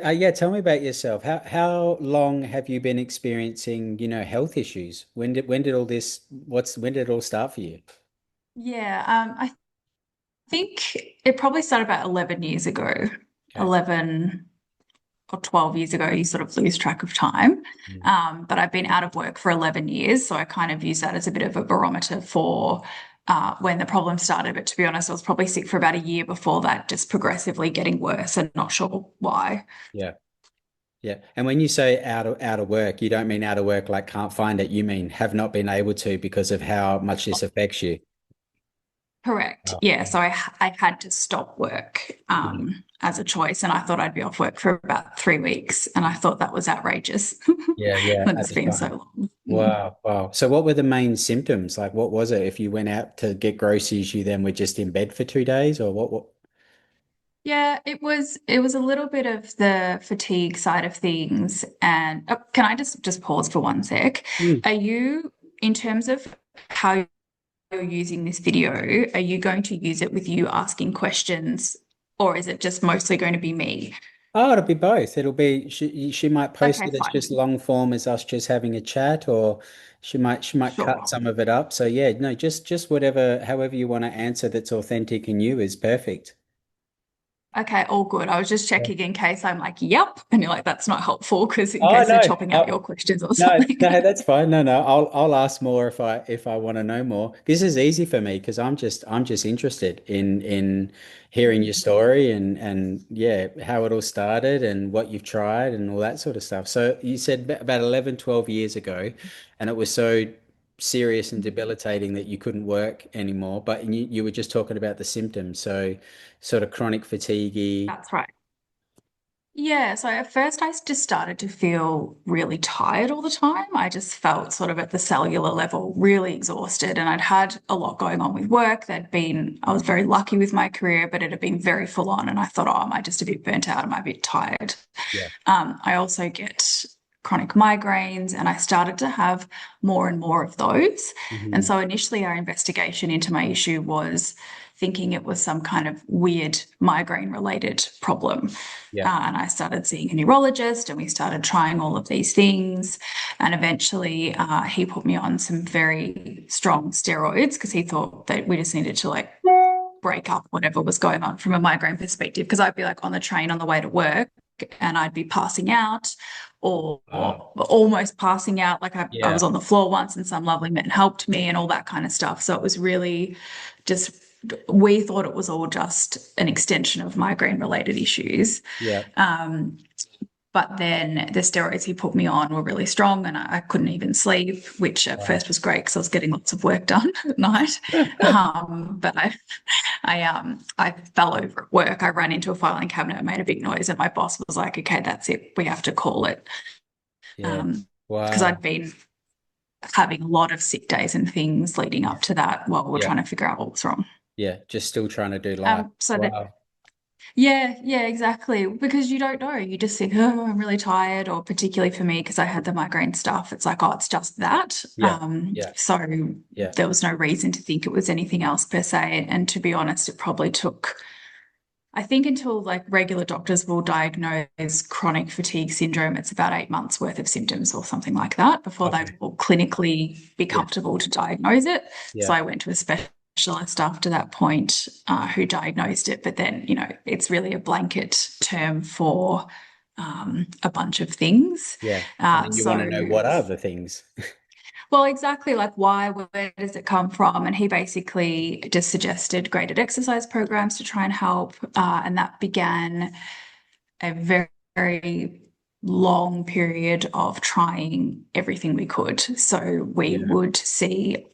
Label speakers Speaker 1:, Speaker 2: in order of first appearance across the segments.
Speaker 1: Yeah, tell me about yourself. How long have you been experiencing, health issues? When did all this when did it all start for you?
Speaker 2: Yeah, I think it probably started about 11 years ago,
Speaker 1: Okay.
Speaker 2: 11 or 12 years ago. You sort of lose track of time.
Speaker 1: Mm.
Speaker 2: But I've been out of work for 11 years. So I kind of use that as a bit of a barometer for when the problem started. But to be honest, I was probably sick for about a year before that, just progressively getting worse and not sure why.
Speaker 1: Yeah. Yeah. And when you say out of work, you don't mean out of work like can't find it. You mean have not been able to because of how much this affects you.
Speaker 2: Correct.
Speaker 1: Oh,
Speaker 2: Yeah.
Speaker 1: yeah.
Speaker 2: So I had to stop work
Speaker 1: Yeah.
Speaker 2: as a choice. And I thought I'd be off work for about 3 weeks. And I thought that was outrageous
Speaker 1: Yeah, yeah,
Speaker 2: when
Speaker 1: at
Speaker 2: it's
Speaker 1: the
Speaker 2: been so
Speaker 1: time.
Speaker 2: long. Mm.
Speaker 1: Wow, wow. So what were the main symptoms? Like what was it? If you went out to get groceries, you then were just in bed for 2 days or what?
Speaker 2: Yeah, it was a little bit of the fatigue side of things. And can I just pause for one sec?
Speaker 1: Mm.
Speaker 2: Are you, in terms of how you're using this video, are you going to use it with you asking questions, or is it just mostly going to be me?
Speaker 1: Oh, it'll be both. It'll be she might post
Speaker 2: Okay,
Speaker 1: it as just
Speaker 2: fine.
Speaker 1: long form as us just having a chat, or she might cut
Speaker 2: Sure.
Speaker 1: some of it up. So yeah, no, just whatever, however you want to answer that's authentic and you is perfect.
Speaker 2: Okay, all good. I was just checking in case I'm like, yep. And you're like, that's not helpful because in
Speaker 1: Oh
Speaker 2: case they're
Speaker 1: no,
Speaker 2: chopping out your questions or
Speaker 1: no,
Speaker 2: something.
Speaker 1: no, that's fine. No, no, I'll ask more if I want to know more. This is easy for me because I'm just interested in hearing your story and yeah, how it all started and what you've tried and all that sort of stuff. So you said about 11, 12 years ago, and it was so serious and debilitating that you couldn't work anymore, but you were just talking about the symptoms. So sort of chronic fatigue.
Speaker 2: That's right. Yeah, so at first I just started to feel really tired all the time. I just felt sort of at the cellular level really exhausted, and I'd had a lot going on with work. I was very lucky with my career, but it had been very full on, and I thought, oh, am I just a bit burnt out? Am I a bit tired?
Speaker 1: Yeah.
Speaker 2: I also get chronic migraines, and I started to have more and more of those. And
Speaker 1: Hmm.
Speaker 2: so initially, our investigation into my issue was thinking it was some kind of weird migraine related problem.
Speaker 1: Yeah.
Speaker 2: And I started seeing a neurologist, and we started trying all of these things. And eventually, he put me on some very strong steroids because he thought that we just needed to like break up whatever was going on from a migraine perspective. Because I'd be like on the train on the way to work and I'd be passing out or almost passing out. Like I
Speaker 1: Yeah.
Speaker 2: was on the floor once and some lovely man helped me and all that kind of stuff. So it was really just, we thought it was all just an extension of migraine related issues.
Speaker 1: Yeah.
Speaker 2: Um, but then the steroids he put me on were really strong and I couldn't even sleep, which at
Speaker 1: Wow.
Speaker 2: first was great because I was getting lots of work done at night. But I fell over at work. I ran into a filing cabinet and made a big noise, and my boss was like, "Okay, that's it. We have to call it."
Speaker 1: Yeah.
Speaker 2: Because
Speaker 1: Wow.
Speaker 2: I'd been having a lot of sick days and things leading
Speaker 1: Yeah.
Speaker 2: up to that while we were
Speaker 1: Yeah.
Speaker 2: trying to figure out what was wrong.
Speaker 1: Yeah. Just still trying to do life.
Speaker 2: So that
Speaker 1: Wow.
Speaker 2: Yeah, yeah, exactly. Because you don't know. You just think, oh, I'm really tired, or particularly for me, because I had the migraine stuff, it's like, oh, it's just that.
Speaker 1: Yeah. Yeah.
Speaker 2: So
Speaker 1: Yeah.
Speaker 2: there was no reason to think it was anything else per se. And to be honest, it probably took, I think until like regular doctors will diagnose chronic fatigue syndrome, it's about 8 months worth of symptoms or something like that before they
Speaker 1: Okay.
Speaker 2: will clinically be
Speaker 1: Yeah.
Speaker 2: comfortable to diagnose it. So
Speaker 1: Yeah.
Speaker 2: I went to a specialist after that point who diagnosed it, but then, it's really a blanket term for a bunch of things.
Speaker 1: Yeah. And
Speaker 2: Uh,
Speaker 1: then you want to know
Speaker 2: so
Speaker 1: what are the things?
Speaker 2: well, exactly. Like, why? Where does it come from? And he basically just suggested graded exercise programs to try and help. And that began a very, very long period of trying everything we could. So we
Speaker 1: Yeah.
Speaker 2: would see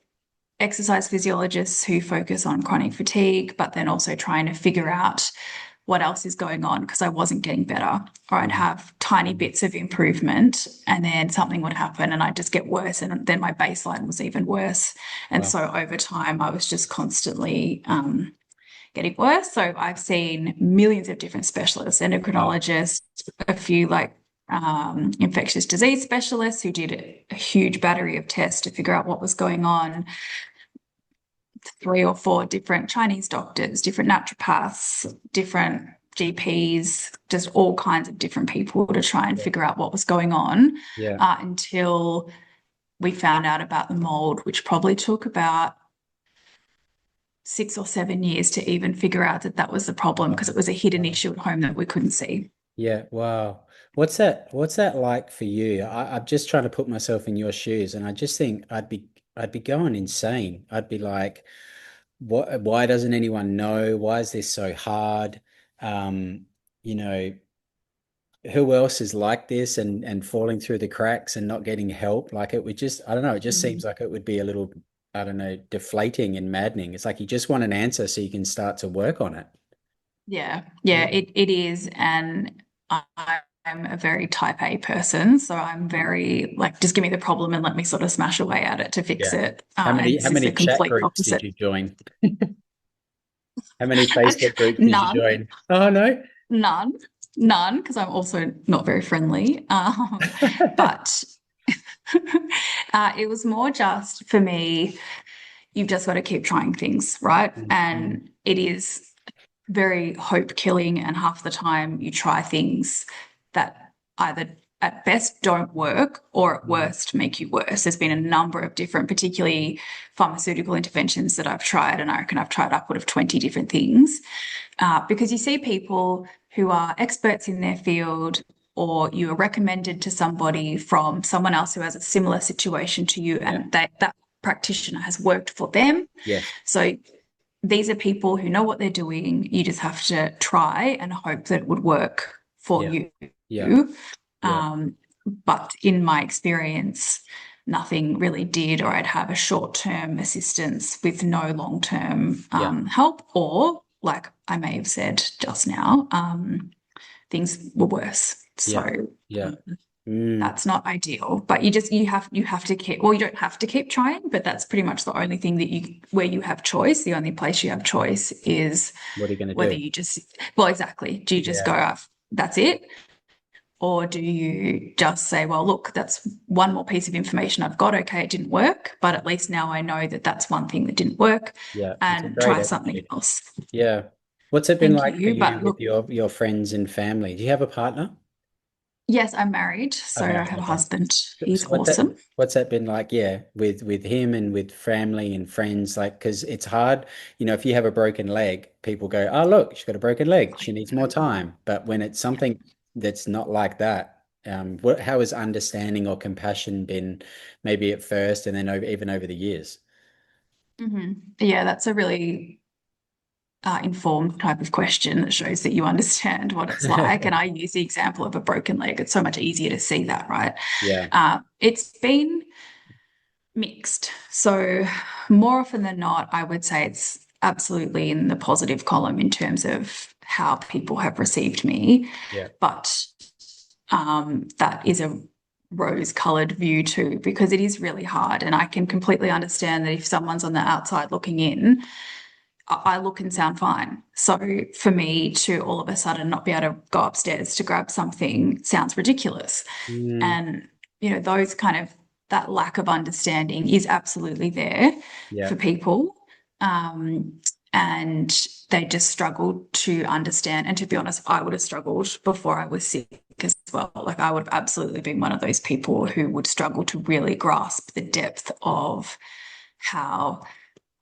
Speaker 2: exercise physiologists who focus on chronic fatigue, but then also trying to figure out what else is going on because I wasn't getting better, or I'd
Speaker 1: Mhm.
Speaker 2: have tiny
Speaker 1: Mhm.
Speaker 2: bits of improvement and then something would happen and I'd just get worse. And then my baseline was even worse. And
Speaker 1: Wow.
Speaker 2: so over time, I was just constantly getting worse. So I've seen millions of different specialists,
Speaker 1: Wow.
Speaker 2: endocrinologists, a few like infectious disease specialists who did a huge battery of tests to figure out what was going on, 3 or 4 different Chinese doctors, different naturopaths, different GPs, just all kinds of different people to try and
Speaker 1: Yeah.
Speaker 2: figure out what was going on
Speaker 1: Yeah.
Speaker 2: until we found out about the mold, which probably took about 6 or 7 years to even figure out that that was the problem because it
Speaker 1: Wow.
Speaker 2: was a hidden
Speaker 1: Wow.
Speaker 2: issue at home that we couldn't see.
Speaker 1: Yeah. Wow. What's that like for you? I'm just trying to put myself in your shoes, and I just think I'd be going insane. I'd be like, why doesn't anyone know? Why is this so hard? Um, you know, who else is like this and falling through the cracks and not getting help? Like it would just, I don't know, it just seems
Speaker 2: Mm.
Speaker 1: like it would be a little, I don't know, deflating and maddening. It's like you just want an answer so you can start to work on it.
Speaker 2: Yeah, yeah,
Speaker 1: Yeah.
Speaker 2: it is. And I'm a very type A person. So I'm very like, just give me the problem and let me sort of smash away at it to fix
Speaker 1: Yeah.
Speaker 2: it.
Speaker 1: How
Speaker 2: And
Speaker 1: many
Speaker 2: this
Speaker 1: how
Speaker 2: is
Speaker 1: many
Speaker 2: the
Speaker 1: chat
Speaker 2: complete
Speaker 1: groups did
Speaker 2: opposite.
Speaker 1: you join? How many Facebook
Speaker 2: Actually,
Speaker 1: groups did you
Speaker 2: none,
Speaker 1: join? Oh no.
Speaker 2: none, none, because I'm also not very friendly. But it was more just for me, you've just got to keep trying things, right?
Speaker 1: Mhm.
Speaker 2: And it is very hope killing. And half the time you try things that either at best don't work or at
Speaker 1: Mhm.
Speaker 2: worst make you worse. There's been a number of different, particularly pharmaceutical interventions that I've tried, and I reckon I've tried upward of 20 different things. Because you see people who are experts in their field, or you are recommended to somebody from someone else who has a similar situation to you,
Speaker 1: Yeah.
Speaker 2: and that practitioner has worked for them.
Speaker 1: Yes.
Speaker 2: So these are people who know what they're doing. You just have to try and hope that it would work for
Speaker 1: Yeah.
Speaker 2: you.
Speaker 1: Yeah. Yeah.
Speaker 2: Um, but in my experience, nothing really did, or I'd have a short-term assistance with no long-term
Speaker 1: Yeah.
Speaker 2: help, or like I may have said just now, things were worse.
Speaker 1: Yeah.
Speaker 2: So
Speaker 1: Yeah. Mm.
Speaker 2: that's not ideal. But you have to keep, well, you don't have to keep trying, but that's pretty much the only thing that you where you have choice. The only place you have choice is
Speaker 1: What are you going to
Speaker 2: whether
Speaker 1: do?
Speaker 2: you just, well, exactly. Do you just
Speaker 1: Yeah.
Speaker 2: go, "Oh, that's it?" Or do you just say, well, look, that's one more piece of information I've got. Okay, it didn't work, but at least now I know that that's one thing that didn't work
Speaker 1: Yeah. It's a
Speaker 2: and
Speaker 1: great
Speaker 2: try something
Speaker 1: attitude.
Speaker 2: else.
Speaker 1: Yeah. What's it been
Speaker 2: Thank
Speaker 1: like for
Speaker 2: you.
Speaker 1: you
Speaker 2: But
Speaker 1: with
Speaker 2: look,
Speaker 1: your friends and family? Do you have a partner?
Speaker 2: yes, I'm married.
Speaker 1: Oh,
Speaker 2: So I
Speaker 1: married.
Speaker 2: have a
Speaker 1: Okay.
Speaker 2: husband. He's
Speaker 1: So
Speaker 2: awesome.
Speaker 1: what's that been like? Yeah, with him and with family and friends, like because it's hard, if you have a broken leg, people go, "Oh, look, she's got a broken leg. She needs more time." But when it's
Speaker 2: Yeah.
Speaker 1: something that's not like that, how has understanding or compassion been, maybe at first and then even over the years?
Speaker 2: Yeah, that's a really informed type of question that shows that you understand what it's like. And I use the example of a broken leg. It's so much easier to see that, right?
Speaker 1: Yeah,
Speaker 2: It's been mixed. So, more often than not, I would say it's absolutely in the positive column in terms of how people have received me.
Speaker 1: yeah,
Speaker 2: But that is a rose-colored view too, because it is really hard. And I can completely understand that if someone's on the outside looking in, I look and sound fine. So for me to all of a sudden not be able to go upstairs to grab something sounds ridiculous.
Speaker 1: mm,
Speaker 2: And, those kind of that lack of understanding is absolutely there
Speaker 1: yeah,
Speaker 2: for people. Um, and they just struggle to understand. And to be honest, I would have struggled before I was sick as well. Like I would have absolutely been one of those people who would struggle to really grasp the depth of how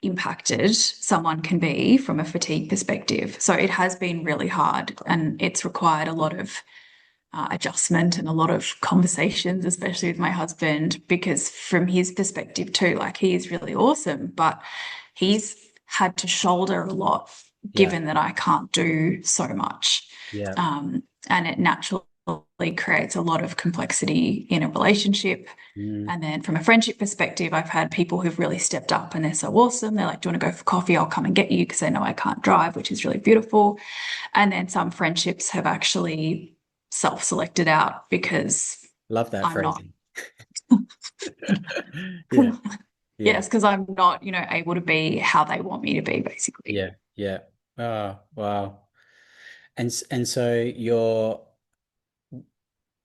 Speaker 2: impacted someone can be from a fatigue perspective. So it has been really hard and it's required a lot of adjustment and a lot of conversations, especially with my husband, because from his perspective too, like he is really awesome, but he's had to shoulder a lot
Speaker 1: yeah,
Speaker 2: given that I can't do so much.
Speaker 1: yeah,
Speaker 2: And it naturally creates a lot of complexity in a relationship.
Speaker 1: mm,
Speaker 2: And then from a friendship perspective, I've had people who've really stepped up and they're so awesome. They're like, "Do you want to go for coffee? I'll come and get you," because they know I can't drive, which is really beautiful. And then some friendships have actually self-selected out because
Speaker 1: love that
Speaker 2: I'm not,
Speaker 1: phrasing. Yeah, yeah,
Speaker 2: yes, because I'm not, able to be how they want me to be, basically.
Speaker 1: yeah, yeah. Oh, wow. And so you're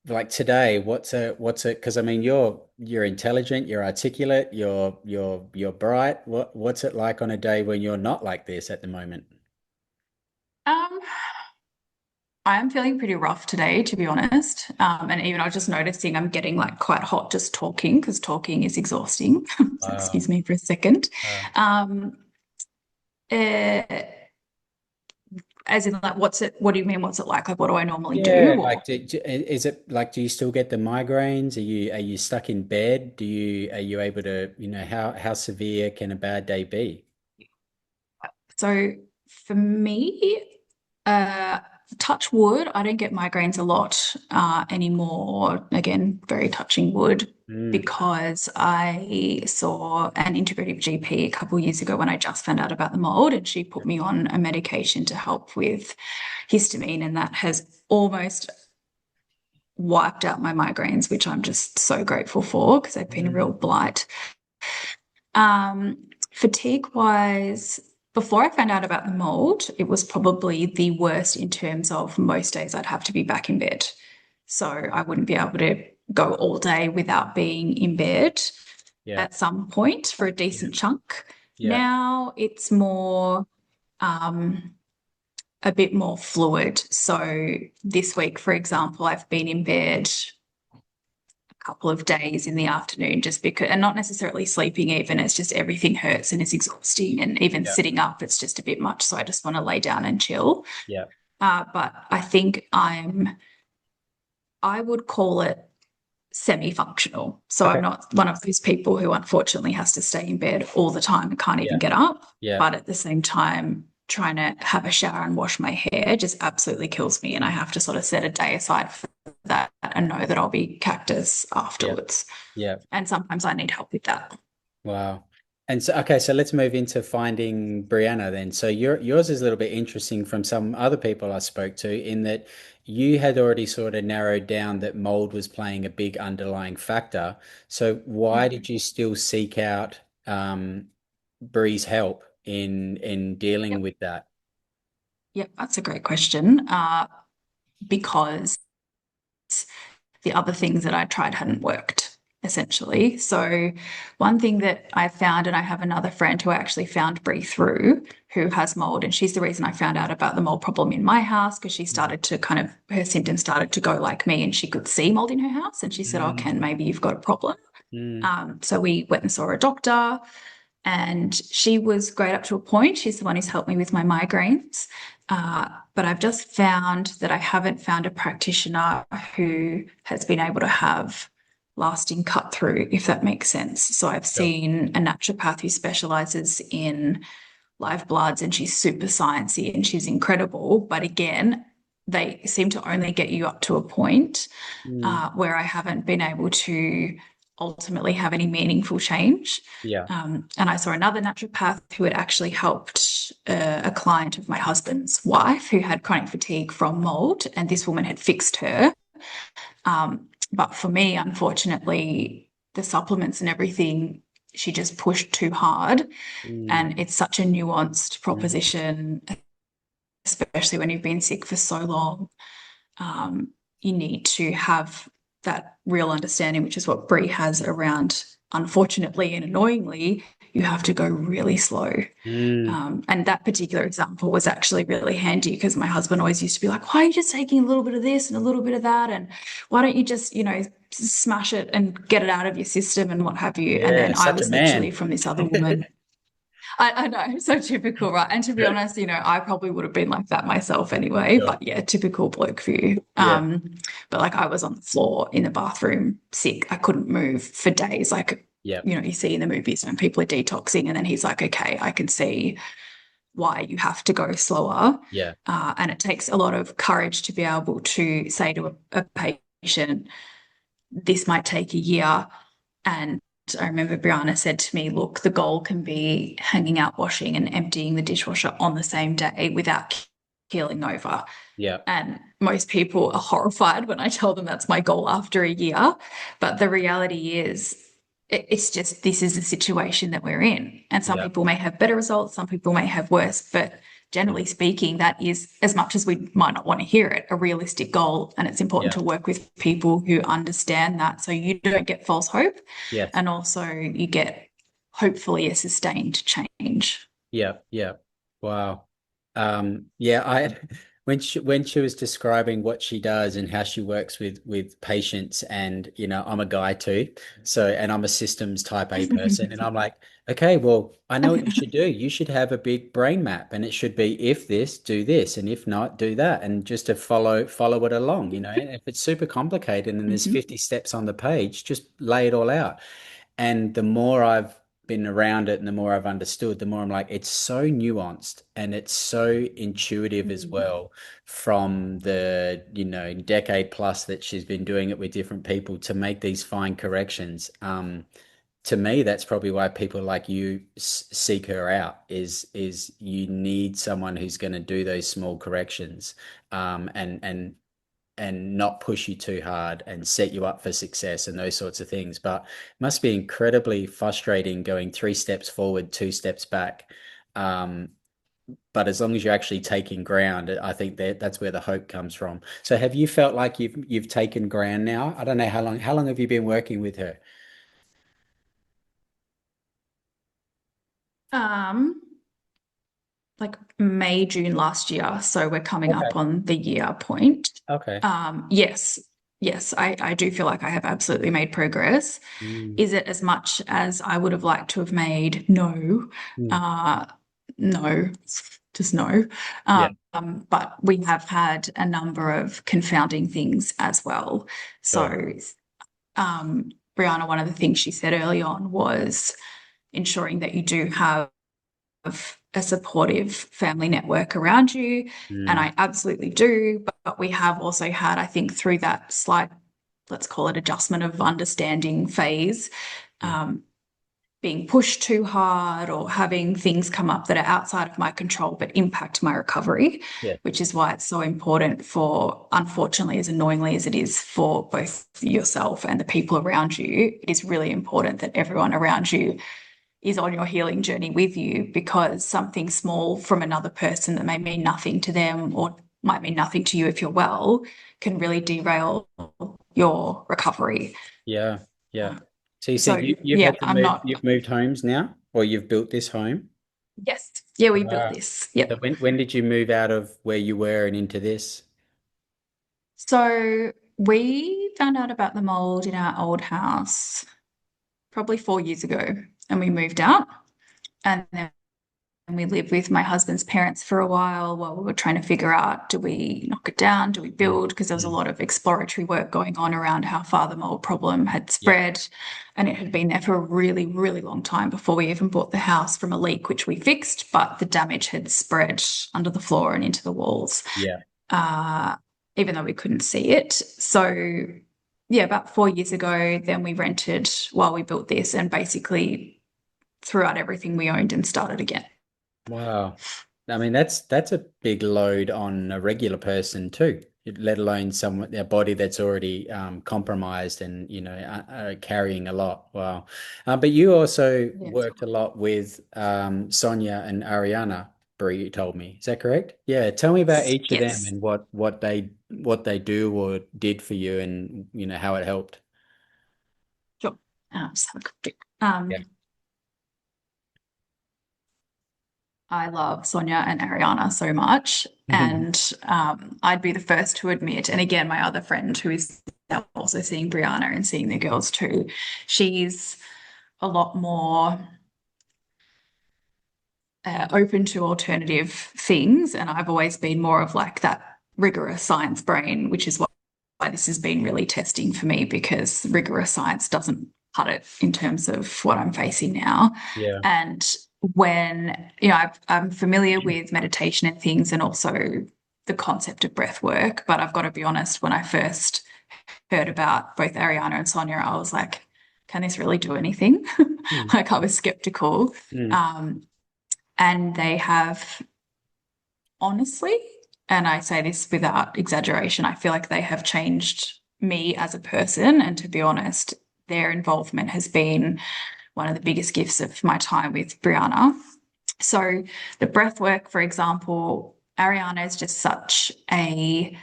Speaker 1: like today, what's it? Because I mean, you're intelligent, you're articulate, you're bright. What's it like on a day when you're not like this at the moment?
Speaker 2: Um, I am feeling pretty rough today, to be honest. And even I was just noticing I'm getting like quite hot just talking because talking is exhausting. So
Speaker 1: Wow.
Speaker 2: excuse me for a second.
Speaker 1: Wow.
Speaker 2: Um, eh, as in, like, what's it? What do you mean? What's it like? Like, what do I normally
Speaker 1: Yeah,
Speaker 2: do?
Speaker 1: like
Speaker 2: Or
Speaker 1: is it like do you still get the migraines? Are you stuck in bed? Are you able to, how severe can a bad day be?
Speaker 2: so for me, uh, touch wood, I don't get migraines a lot anymore. Again, very touching wood
Speaker 1: Mm,
Speaker 2: because I saw an integrative GP a couple of years ago when I just found out about the mold, and she put me on a medication to help with histamine, and that has almost wiped out my migraines, which I'm just so grateful for because they've been a real
Speaker 1: mm,
Speaker 2: blight. Fatigue wise, before I found out about the mold, it was probably the worst in terms of most days I'd have to be back in bed. So I wouldn't be able to go all day without being in bed
Speaker 1: yeah,
Speaker 2: at some point for a
Speaker 1: yeah,
Speaker 2: decent chunk.
Speaker 1: yeah,
Speaker 2: Now it's more um, a bit more fluid. So this week, for example, I've been in bed couple of days in the afternoon just because, and not necessarily sleeping even, it's just everything hurts and it's exhausting. And even
Speaker 1: yeah,
Speaker 2: sitting up, it's just a bit much. So I just want to lay down and chill.
Speaker 1: yeah.
Speaker 2: But I think I would call it semi-functional. So I'm
Speaker 1: Okay.
Speaker 2: not one of those people who unfortunately has to stay in bed all the time and can't
Speaker 1: Yeah,
Speaker 2: even get up.
Speaker 1: yeah,
Speaker 2: But at the same time, trying to have a shower and wash my hair just absolutely kills me. And I have to sort of set a day aside for that and know that I'll be cactus
Speaker 1: yeah,
Speaker 2: afterwards.
Speaker 1: yeah.
Speaker 2: And sometimes I need help with that.
Speaker 1: Wow. And so, okay, so let's move into finding Brianna then. So yours is a little bit interesting from some other people I spoke to in that you had already sort of narrowed down that mold was playing a big underlying factor. So why did
Speaker 2: Mm.
Speaker 1: you still seek out Bree's help in dealing
Speaker 2: Yep.
Speaker 1: with that?
Speaker 2: Yep. That's a great question. Because the other things that I tried hadn't worked, essentially. So, one thing that I found, and I have another friend who I actually found Brie through, who has mold, and she's the reason I found out about the mold problem in my house because she
Speaker 1: Mm,
Speaker 2: started to kind of, her symptoms started to go like me, and she could see mold in her house. And she said, "Oh,
Speaker 1: mm,
Speaker 2: Ken, maybe you've got a problem."
Speaker 1: mm,
Speaker 2: So we went and saw a doctor, and she was great up to a point. She's the one who's helped me with my migraines. But I've just found that I haven't found a practitioner who has been able to have lasting cut through, if that makes sense. So I've
Speaker 1: sure.
Speaker 2: seen a naturopath who specializes in live bloods, and she's super sciencey and she's incredible. But again, they seem to only get you up to a point
Speaker 1: Mm,
Speaker 2: where I haven't been able to ultimately have any meaningful change.
Speaker 1: yeah.
Speaker 2: And I saw another naturopath who had actually helped a client of my husband's wife who had chronic fatigue from mold, and this woman had fixed her. But for me, unfortunately, the supplements and everything, she just pushed too hard.
Speaker 1: Mm,
Speaker 2: And it's such a nuanced
Speaker 1: mm,
Speaker 2: proposition, especially when you've been sick for so long. Um, you need to have that real understanding, which is what Brie has around, unfortunately and annoyingly, you have to go really slow.
Speaker 1: mm.
Speaker 2: And that particular example was actually really handy because my husband always used to be like, why are you just taking a little bit of this and a little bit of that? And why don't you just, smash it and get it out of your system and what have you? And
Speaker 1: Yeah,
Speaker 2: then I
Speaker 1: such a
Speaker 2: was literally
Speaker 1: man.
Speaker 2: from this other woman. I know, so typical, right? And to be honest, I probably would have been like that myself anyway,
Speaker 1: Sure.
Speaker 2: but yeah, typical bloke view.
Speaker 1: Yeah,
Speaker 2: But like I was on the floor in the bathroom sick. I couldn't move for days. Like,
Speaker 1: yeah,
Speaker 2: you see in the movies when people are detoxing, and then he's like, okay, I can see why you have to go slower.
Speaker 1: yeah.
Speaker 2: And it takes a lot of courage to be able to say to a patient, this might take a year. And I remember Brianna said to me, look, the goal can be hanging out washing and emptying the dishwasher on the same day without keeling over.
Speaker 1: Yeah,
Speaker 2: And most people are horrified when I tell them that's my goal after a year. But the reality is, it's just this is the situation that we're in. And some
Speaker 1: yeah,
Speaker 2: people may have better results, some people may have worse. But
Speaker 1: yeah,
Speaker 2: generally speaking, that is, as much as we might not want to hear it, a realistic goal. And it's important
Speaker 1: yeah,
Speaker 2: to work with people who understand that so you don't get false hope.
Speaker 1: yes,
Speaker 2: And also you get hopefully a sustained change.
Speaker 1: yeah, yeah. Wow. Yeah, when she was describing what she does and how she works with patients, and I'm a guy too, so and I'm a systems type A person, and I'm like, okay, well, I know what you should do. You should have a big brain map, and it should be if this, do this, and if not, do that, and just to follow it along. And if it's super complicated and there's
Speaker 2: Mhm.
Speaker 1: 50 steps on the page, just lay it all out. And the more I've been around it and the more I've understood, the more I'm like, it's so nuanced and it's so intuitive as
Speaker 2: Mm.
Speaker 1: well from the, decade plus that she's been doing it with different people to make these fine corrections. To me, that's probably why people like you seek her out is you need someone who's going to do those small corrections, and not push you too hard and set you up for success and those sorts of things. But it must be incredibly frustrating going 3 steps forward, 2 steps back. Um, but as long as you're actually taking ground, I think that's where the hope comes from. So have you felt like you've taken ground now? I don't know how long have you been working with her?
Speaker 2: Um, like May, June last year. So we're coming
Speaker 1: Okay.
Speaker 2: up on the year point.
Speaker 1: Okay.
Speaker 2: Yes, yes, I do feel like I have absolutely made progress.
Speaker 1: Mm,
Speaker 2: Is it as much as I would have liked to have made? No.
Speaker 1: mm.
Speaker 2: Uh, no, just no.
Speaker 1: Yeah,
Speaker 2: But we have had a number of confounding things as well.
Speaker 1: sure.
Speaker 2: So, Brianna, one of the things she said early on was ensuring that you do have a supportive family network around you. And
Speaker 1: Mm,
Speaker 2: I absolutely do. But we have also had, I think, through that slight, let's call it adjustment of understanding phase,
Speaker 1: mm.
Speaker 2: um, being pushed too hard or having things come up that are outside of my control but impact my recovery,
Speaker 1: Yeah.
Speaker 2: which is why it's so important for, unfortunately, as annoyingly as it is for both yourself and the people around you, it is really important that everyone around you is on your healing journey with you, because something small from another person that may mean nothing to them or might mean nothing to you if you're well can really derail your recovery.
Speaker 1: Yeah. Yeah.
Speaker 2: Um,
Speaker 1: So you said
Speaker 2: so
Speaker 1: you've
Speaker 2: yeah,
Speaker 1: had to
Speaker 2: I'm
Speaker 1: move,
Speaker 2: not.
Speaker 1: you've moved homes now, or you've built this home?
Speaker 2: Yes, yeah, we built
Speaker 1: Wow.
Speaker 2: this.
Speaker 1: So
Speaker 2: Yep.
Speaker 1: when did you move out of where you were and into this?
Speaker 2: So we found out about the mold in our old house probably 4 years ago, and we moved out. And then we lived with my husband's parents for a while we were trying to figure out, do we knock it down? Do we
Speaker 1: Mm,
Speaker 2: build? Because there was a
Speaker 1: mm.
Speaker 2: lot of exploratory work going on around how far the mold problem had
Speaker 1: Yeah.
Speaker 2: spread. And it had been there for a really, really long time before we even bought the house from a leak, which we fixed, but the damage had spread under the floor and into the walls,
Speaker 1: Yeah.
Speaker 2: uh, even though we couldn't see it. So, yeah, about 4 years ago, then we rented while we built this and basically threw out everything we owned and started again.
Speaker 1: Wow. I mean, that's a big load on a regular person too, let alone someone their body that's already compromised and carrying a lot. Wow. But you also
Speaker 2: Yeah.
Speaker 1: worked a lot with Sonia and Ariana, Brie told me. Is that correct? Yeah. Tell me about each of them
Speaker 2: Yes,
Speaker 1: and what they do or did for you, and how it helped.
Speaker 2: sure. Just have a quick drink.
Speaker 1: Yeah.
Speaker 2: I love Sonia and Ariana so much. And I'd be the first to admit, and again, my other friend who is now also seeing Brianna and seeing the girls too, she's a lot more open to alternative things. And I've always been more of like that rigorous science brain, which is why this has been really testing for me, because rigorous science doesn't cut it in terms of what I'm facing now.
Speaker 1: Yeah.
Speaker 2: And when, I'm familiar with meditation and things and also the concept of breath work, but I've got to be honest, when I first heard about both Ariana and Sonia, I was like, can this really do anything?
Speaker 1: Mm,
Speaker 2: Like I was skeptical.
Speaker 1: mm,
Speaker 2: Um, and they have, honestly, and I say this without exaggeration, I feel like they have changed me as a person. And to be honest, their involvement has been one of the biggest gifts of my time with Brianna. So the breath work, for example, Ariana is just such a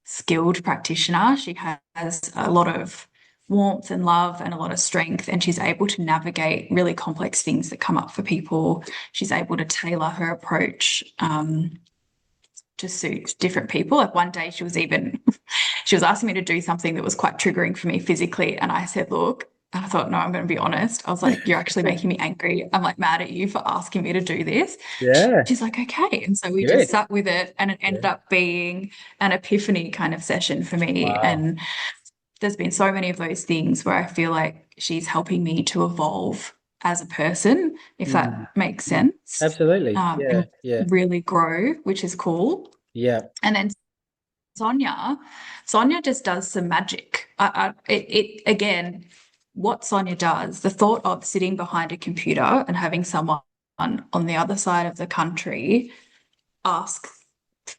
Speaker 2: skilled practitioner. She has a lot of warmth and love and a lot of strength, and she's able to navigate really complex things that come up for people. She's able to tailor her approach to suit different people. Like one day she was asking me to do something that was quite triggering for me physically. And I said, look, and I thought, no, I'm going to be honest. I was like, you're actually making me angry. I'm like mad at you for asking me to do this.
Speaker 1: Yeah.
Speaker 2: She's like, okay. And so we just
Speaker 1: Good.
Speaker 2: sat with it, and it ended
Speaker 1: Yeah.
Speaker 2: up being an epiphany kind of session for me.
Speaker 1: Wow.
Speaker 2: And there's been so many of those things where I feel like she's helping me to evolve as a person, if
Speaker 1: Mm.
Speaker 2: that makes
Speaker 1: Mm.
Speaker 2: sense,
Speaker 1: Absolutely. Yeah.
Speaker 2: and
Speaker 1: Yeah.
Speaker 2: really grow, which is cool.
Speaker 1: Yeah.
Speaker 2: And then Sonia, Sonia just does some magic. It again, what Sonia does, the thought of sitting behind a computer and having someone on the other side of the country ask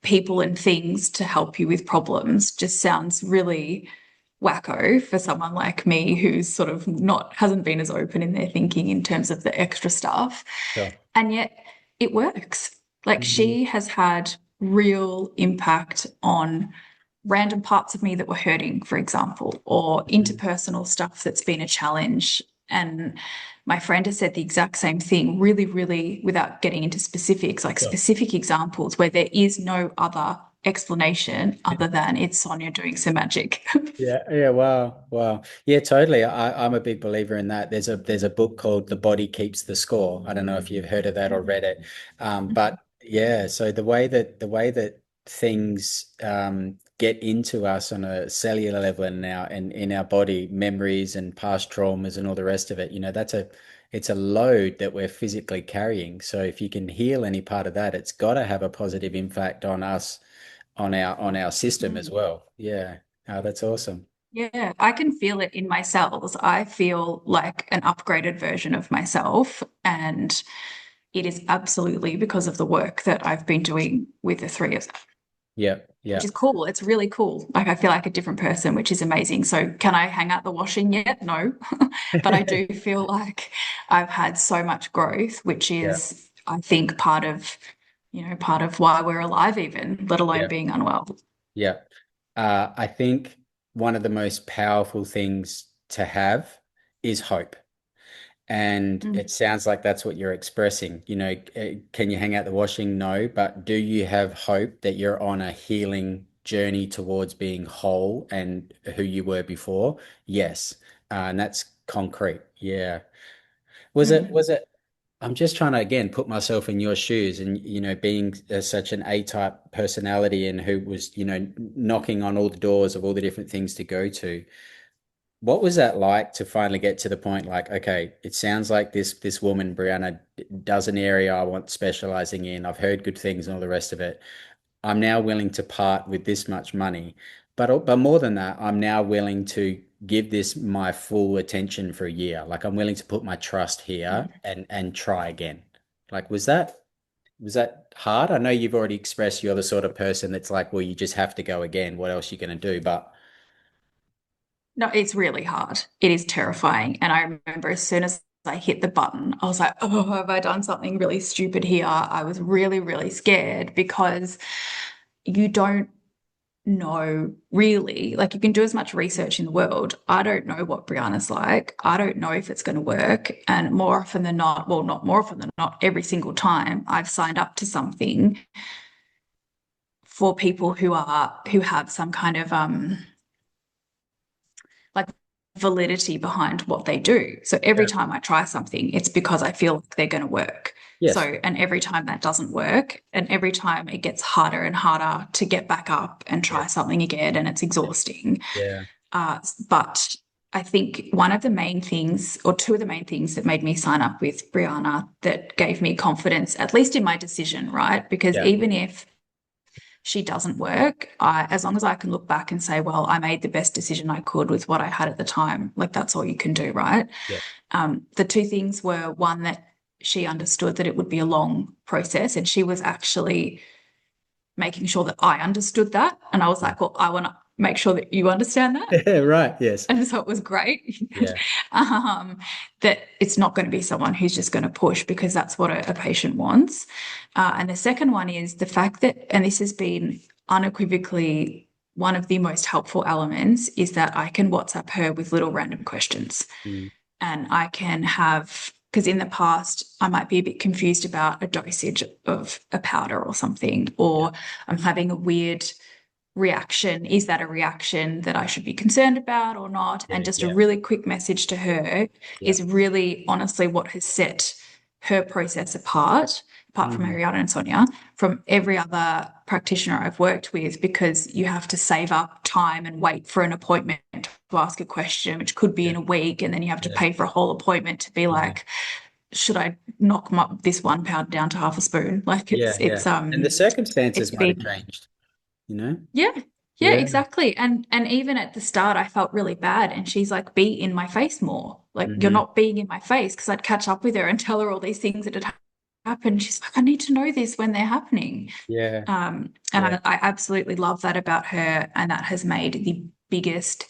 Speaker 2: people and things to help you with problems just sounds really wacko for someone like me who's sort of not hasn't been as open in their thinking in terms of the extra stuff.
Speaker 1: Sure.
Speaker 2: And yet it works. Like
Speaker 1: Mhm.
Speaker 2: she has had real impact on random parts of me that were hurting, for example, or
Speaker 1: Mhm.
Speaker 2: interpersonal stuff that's been a challenge. And my friend has said the exact same thing, really, really, without getting into specifics, like
Speaker 1: Sure.
Speaker 2: specific examples where there is no other explanation other than it's Sonia doing some magic.
Speaker 1: Yeah, yeah, wow, wow. Yeah, totally. I'm a big believer in that. There's a book called The Body Keeps the Score. I don't know if you've heard of that or read it. But yeah, so the way that things get into us on a cellular level in our body, memories and past traumas and all the rest of it, it's a load that we're physically carrying. So if you can heal any part of that, it's got to have a positive impact on us, on our system as
Speaker 2: Mm.
Speaker 1: well. Yeah. Oh, that's awesome.
Speaker 2: Yeah, I can feel it in my cells. I feel like an upgraded version of myself. And it is absolutely because of the work that I've been doing with the three of them,
Speaker 1: Yeah,
Speaker 2: which
Speaker 1: yeah,
Speaker 2: is cool. It's really cool. Like I feel like a different person, which is amazing. So can I hang out the washing yet? No. But I do feel like I've had so much growth, which
Speaker 1: yeah,
Speaker 2: is, I think, part of why we're alive even, let alone
Speaker 1: yeah,
Speaker 2: being unwell.
Speaker 1: yeah. I think one of the most powerful things to have is hope. And
Speaker 2: Mm.
Speaker 1: it sounds like that's what you're expressing. Can you hang out the washing? No, but do you have hope that you're on a healing journey towards being whole and who you were before? Yes. And that's concrete. Yeah. Was it,
Speaker 2: Mm.
Speaker 1: was it, I'm just trying to again put myself in your shoes and being such an A-type personality and who was knocking on all the doors of all the different things to go to. What was that like to finally get to the point like, okay, it sounds like this woman Brianna does an area I want specializing in. I've heard good things and all the rest of it. I'm now willing to part with this much money. But more than that, I'm now willing to give this my full attention for a year. Like I'm willing to put my trust here and try again. Like was that hard? I know you've already expressed you're the sort of person that's like, well, you just have to go again. What else are you going to do? But
Speaker 2: No, it's really hard. It is terrifying. And I remember as soon as I hit the button, I was like, oh, have I done something really stupid here? I was really, really scared because you don't know really. Like, you can do as much research in the world. I don't know what Brianna's like. I don't know if it's going to work. And more often than not, well, not more often than not, every single time I've signed up to something for people who have some kind of like validity behind what they do. So every
Speaker 1: yeah,
Speaker 2: time I try something, it's because I feel like they're going to work. So,
Speaker 1: yes,
Speaker 2: and every time that doesn't work, and every time it gets harder and harder to get back up and
Speaker 1: yeah,
Speaker 2: try something again, and it's exhausting.
Speaker 1: yeah,
Speaker 2: But I think one of the main things, or two of the main things that made me sign up with Brianna that gave me confidence, at least in my decision, right? Because
Speaker 1: yeah,
Speaker 2: even if she doesn't work, as long as I can look back and say, well, I made the best decision I could with what I had at the time, like that's all you can do, right?
Speaker 1: yeah,
Speaker 2: The two things were one, that she understood that it would be a long process, and she was actually making sure that I understood that. And I was
Speaker 1: yeah.
Speaker 2: like, well, I want to make sure that you understand that.
Speaker 1: Right, yes.
Speaker 2: And so it was great
Speaker 1: Yeah,
Speaker 2: um, that it's not going to be someone who's just going to push, because that's what a patient wants. And the second one is the fact that, and this has been unequivocally one of the most helpful elements, is that I can WhatsApp her with little random questions,
Speaker 1: mm,
Speaker 2: and I can have because in the past I might be a bit confused about a dosage of a powder or something, or I'm having a weird reaction. Is that a reaction that I should be concerned about or not?
Speaker 1: Yeah,
Speaker 2: And just a
Speaker 1: yeah,
Speaker 2: really quick message to her
Speaker 1: yeah.
Speaker 2: is really honestly what has set her process apart from
Speaker 1: Mm,
Speaker 2: Ariana and Sonia, from every other practitioner I've worked with, because you have to save up time and wait for an appointment to ask a question, which could be
Speaker 1: yeah,
Speaker 2: in a week, and then you have to
Speaker 1: yeah,
Speaker 2: pay for a whole appointment to be
Speaker 1: yeah,
Speaker 2: like, should I knock this 1 pound down to half a spoon? Like
Speaker 1: yeah, yeah. And the
Speaker 2: it's
Speaker 1: circumstances might have
Speaker 2: been
Speaker 1: changed, you know?
Speaker 2: yeah. Yeah,
Speaker 1: Yeah.
Speaker 2: exactly. And even at the start I felt really bad, and she's like, be in my face more. Like you're
Speaker 1: Hmm.
Speaker 2: not being in my face, because I'd catch up with her and tell her all these things that had happened. She's like, I need to know this when they're happening.
Speaker 1: Yeah,
Speaker 2: And
Speaker 1: yeah,
Speaker 2: I absolutely love that about her, and that has made the biggest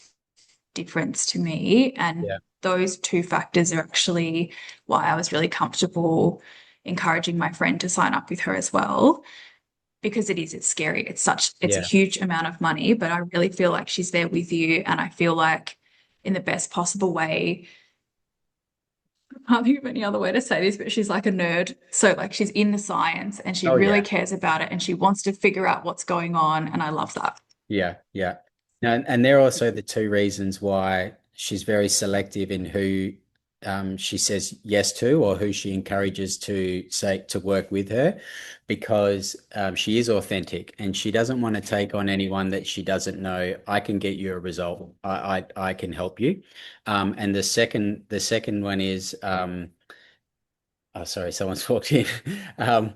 Speaker 2: difference to me. And
Speaker 1: yeah,
Speaker 2: those two factors are actually why I was really comfortable encouraging my friend to sign up with her as well, because it's scary. It's a
Speaker 1: yeah,
Speaker 2: huge amount of money, but I really feel like she's there with you. And I feel like in the best possible way, I can't think of any other way to say this, but she's like a nerd. So like she's in the science and she
Speaker 1: oh
Speaker 2: really
Speaker 1: yeah.
Speaker 2: cares about it and she wants to figure out what's going on. And I love that.
Speaker 1: Yeah, yeah. Now, and they're also the two reasons why she's very selective in who she says yes to or who she encourages to say to work with her, because she is authentic and she doesn't want to take on anyone that she doesn't know. I can get you a result. I can help you. And the second one is oh, sorry, someone's walked in. Um,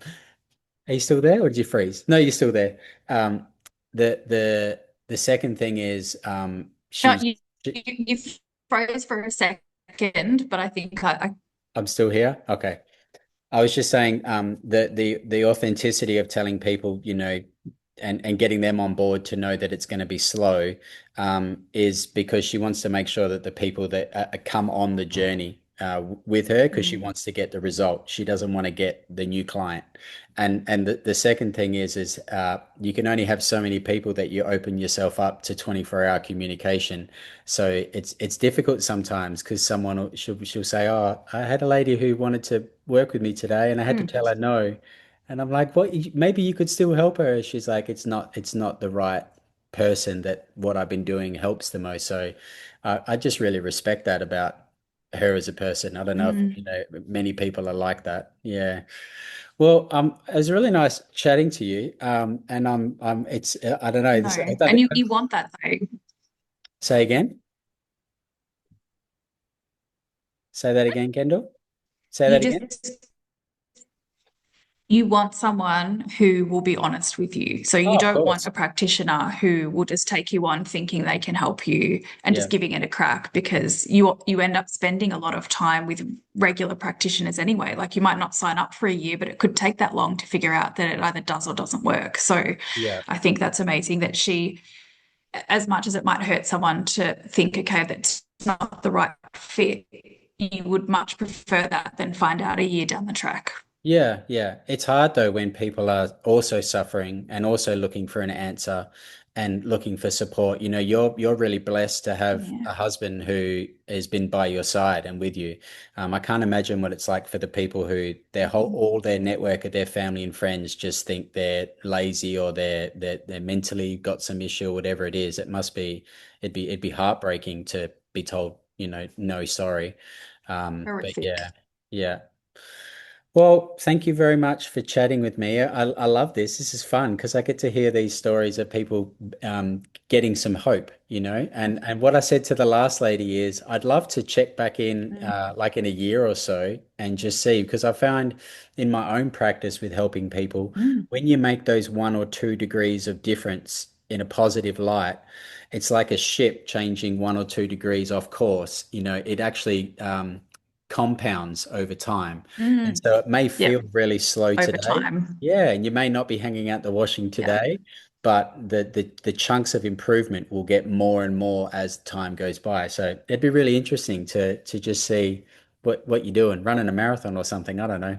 Speaker 1: Are you still there or did you freeze? No, you're still there. Um, the second thing is
Speaker 2: No,
Speaker 1: she
Speaker 2: you froze for a second, but I think I
Speaker 1: I'm still here. Okay. I was just saying the authenticity of telling people, and getting them on board to know that it's going to be slow, is because she wants to make sure that the people that come on the journey with her, because she
Speaker 2: mm,
Speaker 1: wants to get the result. She doesn't want to get the new client. And the second thing is you can only have so many people that you open yourself up to 24-hour communication. So it's difficult sometimes because she'll say, "Oh, I had a lady who wanted to work with me today, and I had to
Speaker 2: mm,
Speaker 1: tell her no." And I'm like, "What? Maybe you could still help her." She's like, "It's not the right person that what I've been doing helps the most." So I just really respect that about her as a person. I don't know if
Speaker 2: mm.
Speaker 1: many people are like that. Yeah. Well, it was really nice chatting to you. And it's I don't know. This,
Speaker 2: No. And you want that though.
Speaker 1: say again. Say that again, Kendall. Say
Speaker 2: You
Speaker 1: that again.
Speaker 2: just you want someone who will be honest with you. So you
Speaker 1: Oh, of
Speaker 2: don't want
Speaker 1: course.
Speaker 2: a practitioner who will just take you on thinking they can help you and
Speaker 1: Yeah.
Speaker 2: just giving it a crack, because you end up spending a lot of time with regular practitioners anyway. Like you might not sign up for a year, but it could take that long to figure out that it either does or doesn't work. So
Speaker 1: Yeah.
Speaker 2: I think that's amazing that she, as much as it might hurt someone to think, okay, that's not the right fit, you would much prefer that than find out a year down the track.
Speaker 1: Yeah, yeah. It's hard though when people are also suffering and also looking for an answer and looking for support. You're really blessed to have
Speaker 2: Yeah.
Speaker 1: a husband who has been by your side and with you. I can't imagine what it's like for the people who their whole all their network of their family and friends just think they're lazy or they're mentally got some issue or whatever it is. It'd be heartbreaking to be told, no, sorry. But yeah,
Speaker 2: Horrific.
Speaker 1: yeah. Well, thank you very much for chatting with me. I love this. This is fun because I get to hear these stories of people getting some hope, And what I said to the last lady is I'd love to check back in
Speaker 2: Mm,
Speaker 1: like in a year or so and just see, because I found in my own practice with helping people,
Speaker 2: mm,
Speaker 1: when you make those 1 or 2 degrees of difference in a positive light, it's like a ship changing 1 or 2 degrees off course. It actually compounds over time. And
Speaker 2: mm.
Speaker 1: so it may feel
Speaker 2: Yep,
Speaker 1: really slow
Speaker 2: over
Speaker 1: today.
Speaker 2: time.
Speaker 1: Yeah, and you may not be hanging out the washing
Speaker 2: Yeah,
Speaker 1: today, but the chunks of improvement will get more and more as time goes by. So it'd be really interesting to just see what you're doing, running a marathon or something. I don't know.